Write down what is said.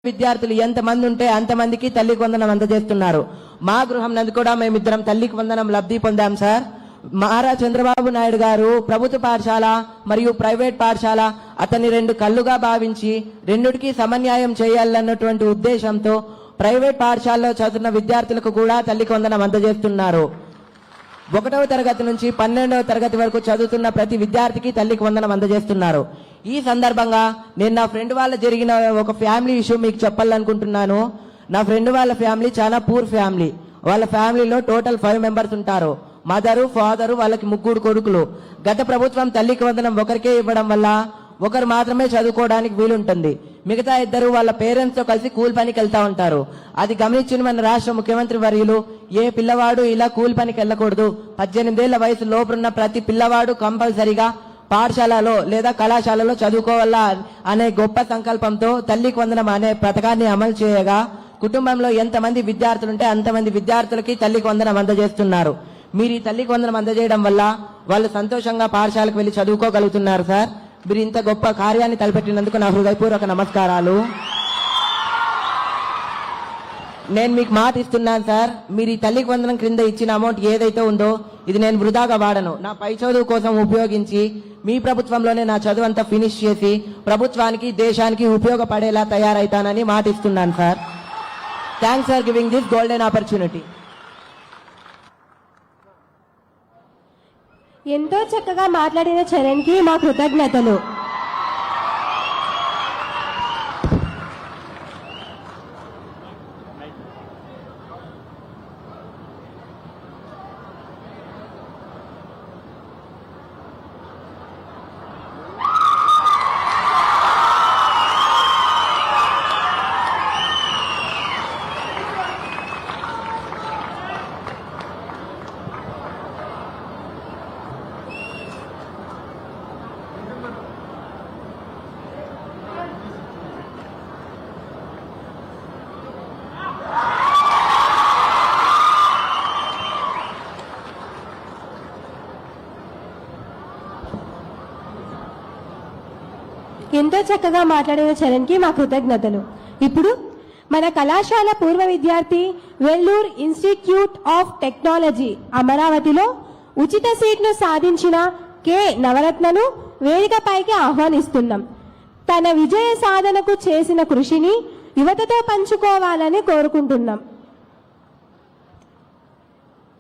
విద్యార్థులు ఎంతమంది ఉంటే అంతమందికి తల్లికి వందనం అందజేస్తున్నారు. మా గృహం నందు కూడా మేమిద్దరం తల్లికి వందనం లబ్ధి పొందాం సార్. నారా చంద్రబాబు నాయుడు గారు ప్రభుత్వ పాఠశాల మరియు ప్రైవేట్ పాఠశాల అతని రెండు కళ్ళుగా భావించి రెండుకి సమన్యాయం చేయాలన్నటువంటి ఉద్దేశంతో ప్రైవేట్ పాఠశాలలో చదువుతున్న విద్యార్థులకు కూడా తల్లికి వందనం అందజేస్తున్నారు. 1వ తరగతి నుంచి 12వ తరగతి వరకు చదువుతున్న ప్రతి విద్యార్థికి తల్లికి వందనం అందజేస్తున్నారు. ఈ సందర్భంగా నేను నా ఫ్రెండ్ వాళ్ళ జరిగిన ఒక ఫ్యామిలీ ఇష్యూ మీకు చెప్పాలనుకుంటున్నాను. నా ఫ్రెండ్ వాళ్ళ ఫ్యామిలీ చాలా పూర్ ఫ్యామిలీ. వాళ్ళ ఫ్యామిలీలో టోటల్ 5 మెంబర్స్ ఉంటారు. మదరు, ఫాదరు, వాళ్ళకి 3 కొడుకులు. గత ప్రభుత్వం తల్లికి వందనం ఒకరికే ఇవ్వడం వల్ల ఒకరు మాత్రమే చదువుకోవడానికి వీలుంటుంది. మిగతా ఇద్దరు వాళ్ళ పేరెంట్స్ తో కలిసి కూలి పనికి వెళ్తా ఉంటారు. అది గమనించిన మన రాష్ట్ర ముఖ్యమంత్రి వర్యులు ఏ పిల్లవాడు ఇలా కూలి పనికి వెళ్ళకూడదు, 18 ఏళ్ల వయసు లోపున్న ప్రతి పిల్లవాడు కంపల్సరిగా పాఠశాలలో లేదా కళాశాలలో చదువుకోవాలా అనే గొప్ప సంకల్పంతో తల్లికి వందనం అనే పథకాన్ని అమలు చేయగా కుటుంబంలో ఎంతమంది విద్యార్థులుంటే అంతమంది విద్యార్థులకి తల్లికి వందనం అందజేస్తున్నారు. మీరు ఈ తల్లికి వందనం అందజేయడం వల్ల వాళ్ళు సంతోషంగా పాఠశాలకు వెళ్లి చదువుకోగలుగుతున్నారు సార్. మీరు ఇంత గొప్ప కార్యాన్ని తలపెట్టినందుకు నా హృదయపూర్వక నమస్కారాలు. నేను మీకు మాట ఇస్తున్నాను సార్, మీరు ఈ తల్లికి వందనం క్రింద ఇచ్చిన అమౌంట్ ఏదైతే ఉందో ఇది నేను వృధాగా వాడను. నా పై చదువు కోసం ఉపయోగించి మీ ప్రభుత్వంలోనే నా చదువు అంతా ఫినిష్ చేసి ప్రభుత్వానికి దేశానికి ఉపయోగపడేలా తయారైతానని మాట ఇస్తున్నాను sir. Thanks for giving this golden opportunity. ఎంతో చక్కగా మాట్లాడిన చరణ్కి మా కృతజ్ఞతలు. ఎంతో చక్కగా మాట్లాడిన చరణ్కి మా కృతజ్ఞతలు. ఇప్పుడు మన కళాశాల పూర్వ విద్యార్థి వెల్లూర్ ఇన్స్టిట్యూట్ ఆఫ్ టెక్నాలజీ అమరావతిలో ఉచిత సీట్ను సాధించిన కె నవరత్నను వేదికపైకి ఆహ్వానిస్తున్నాం. తన విజయ సాధనకు చేసిన కృషిని యువతతో పంచుకోవాలని కోరుకుంటున్నాం.